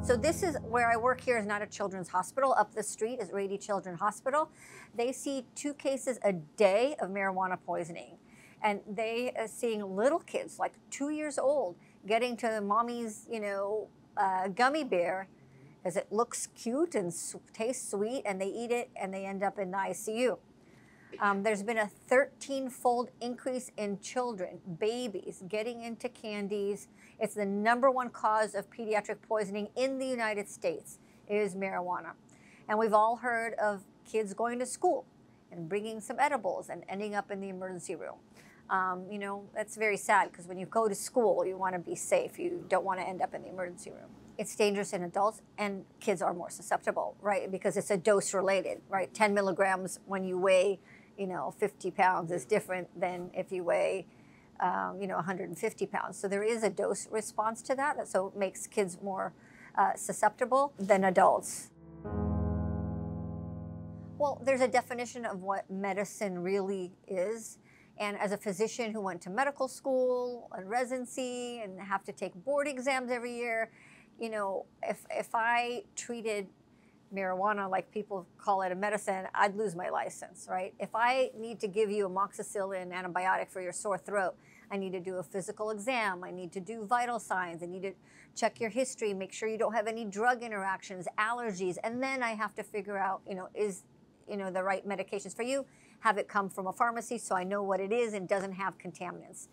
So this is where I work here is not a children's hospital. Up the street is Rady Children's Hospital. They see 2 cases a day of marijuana poisoning. And they are seeing little kids, like 2 years old, getting to mommy's, gummy bear because it looks cute and tastes sweet, and they eat it and they end up in the ICU. There's been a 13-fold increase in children, babies, getting into candies. It's the #1 cause of pediatric poisoning in the United States is marijuana. And we've all heard of kids going to school and bringing some edibles and ending up in the emergency room. That's very sad because when you go to school, you want to be safe. You don't want to end up in the emergency room. It's dangerous in adults, and kids are more susceptible, right? Because it's a dose related, right? 10 milligrams when you weigh, 50 pounds is different than if you weigh, 150 pounds. So there is a dose response to that. So it makes kids more susceptible than adults. Well, there's a definition of what medicine really is. And as a physician who went to medical school and residency and have to take board exams every year, if I treated marijuana like people call it a medicine, I'd lose my license, right? If I need to give you amoxicillin antibiotic for your sore throat, I need to do a physical exam. I need to do vital signs. I need to check your history, make sure you don't have any drug interactions, allergies, and then I have to figure out, is the right medications for you. Have it come from a pharmacy so I know what it is and doesn't have contaminants.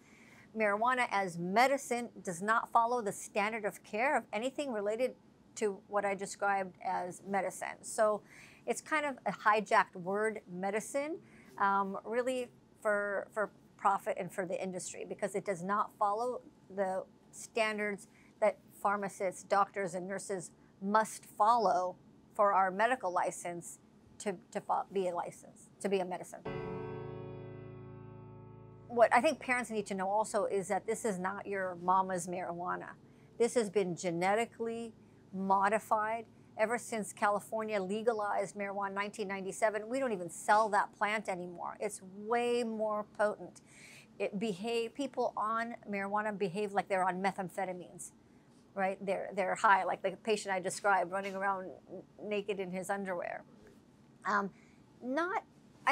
Marijuana as medicine does not follow the standard of care of anything related to what I described as medicine. So it's kind of a hijacked word, medicine, really for profit and for the industry, because it does not follow the standards that pharmacists, doctors, and nurses must follow for our medical license to be a license, to be a medicine. What I think parents need to know also is that this is not your mama's marijuana. This has been genetically modified ever since California legalized marijuana in 1997. We don't even sell that plant anymore. It's way more potent. People on marijuana behave like they're on methamphetamines, right? They're high, like the patient I described, running around naked in his underwear. I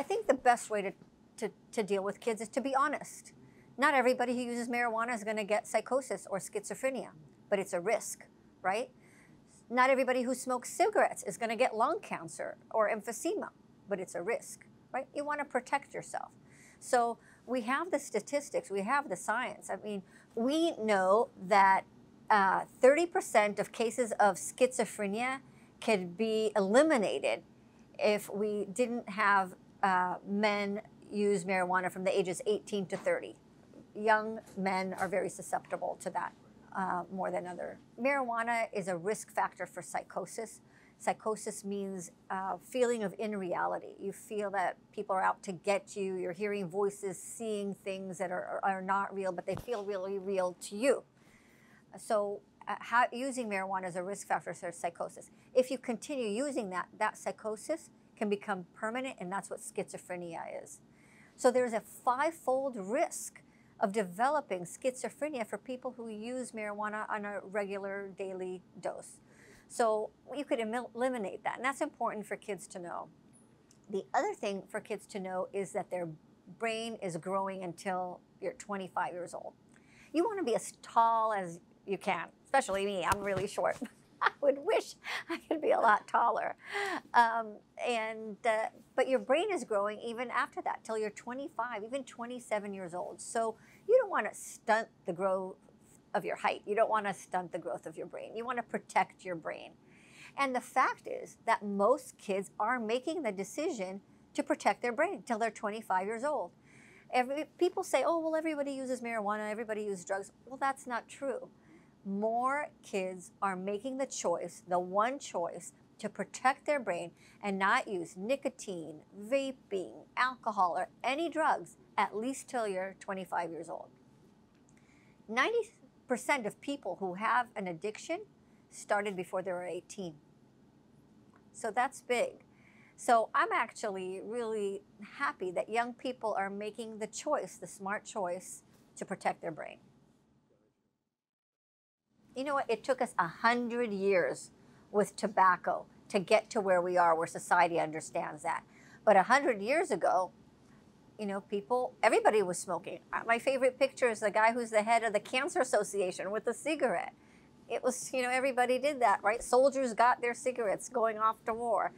think the best way to deal with kids is to be honest. Not everybody who uses marijuana is going to get psychosis or schizophrenia, but it's a risk, right? Not everybody who smokes cigarettes is going to get lung cancer or emphysema, but it's a risk, right? You want to protect yourself. So we have the statistics, we have the science. I mean, we know that 30% of cases of schizophrenia could be eliminated if we didn't have men use marijuana from the ages 18 to 30. Young men are very susceptible to that more than other. Marijuana is a risk factor for psychosis. Psychosis means feeling of unreality. You feel that people are out to get you. You're hearing voices, seeing things that are not real, but they feel really real to you. So using marijuana is a risk factor for psychosis. If you continue using that psychosis can become permanent, and that's what schizophrenia is. So there's a 5-fold risk of developing schizophrenia for people who use marijuana on a regular daily dose. So you could eliminate that, and that's important for kids to know. The other thing for kids to know is that their brain is growing until you're 25 years old. You want to be as tall as you can, especially me. I'm really short. I would wish I could be a lot taller. But your brain is growing even after that, till you're 25, even 27 years old. So you don't want to stunt the growth of your height. You don't want to stunt the growth of your brain. You want to protect your brain. And the fact is that most kids are making the decision to protect their brain till they're 25 years old. People say, oh, well, everybody uses marijuana, everybody uses drugs. Well, that's not true. More kids are making the choice, the one choice, to protect their brain and not use nicotine, vaping, alcohol, or any drugs at least till you're 25 years old. 90% of people who have an addiction started before they were 18. So that's big. So I'm actually really happy that young people are making the choice, the smart choice, to protect their brain. You know what? It took us 100 years with tobacco to get to where we are, where society understands that. But 100 years ago, you know, everybody was smoking. My favorite picture is the guy who's the head of the Cancer Association with a cigarette. It was, you know, everybody did that, right? Soldiers got their cigarettes going off to war.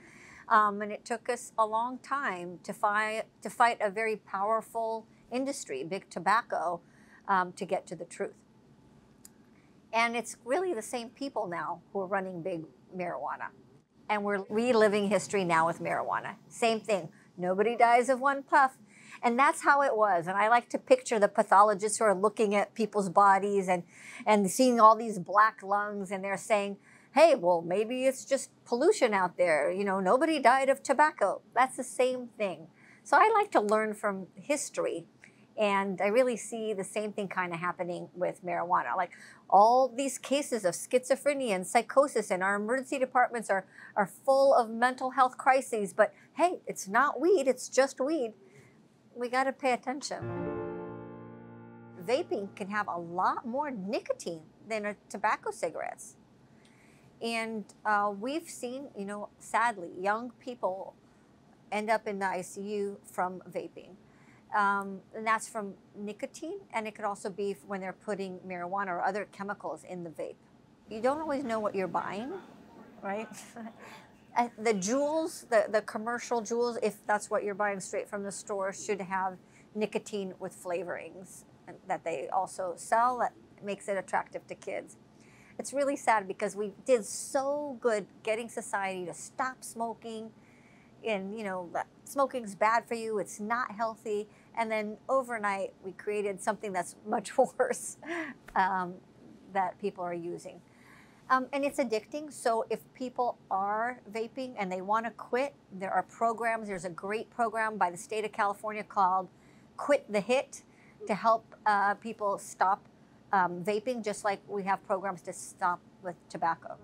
And it took us a long time to fight a very powerful industry, big tobacco, to get to the truth. And it's really the same people now who are running big marijuana. And we're reliving history now with marijuana. Same thing. Nobody dies of one puff. And that's how it was. And I like to picture the pathologists who are looking at people's bodies and seeing all these black lungs, and they're saying, hey, well, maybe it's just pollution out there. You know, nobody died of tobacco. That's the same thing. So I like to learn from history. And I really see the same thing kind of happening with marijuana. Like all these cases of schizophrenia and psychosis, and our emergency departments are full of mental health crises. But hey, it's not weed, it's just weed. We got to pay attention. Vaping can have a lot more nicotine than tobacco cigarettes. And we've seen, you know, sadly, young people end up in the ICU from vaping. And that's from nicotine, and it could also be when they're putting marijuana or other chemicals in the vape. You don't always know what you're buying, right? The jewels, the commercial jewels, if that's what you're buying straight from the store, should have nicotine with flavorings that they also sell that makes it attractive to kids. It's really sad because we did so good getting society to stop smoking, and, you know, smoking's bad for you, it's not healthy, and then overnight we created something that's much worse that people are using. And it's addicting, so if people are vaping and they want to quit, there are programs. There's a great program by the state of California called Quit the Hit to help people stop vaping, just like we have programs to stop with tobacco.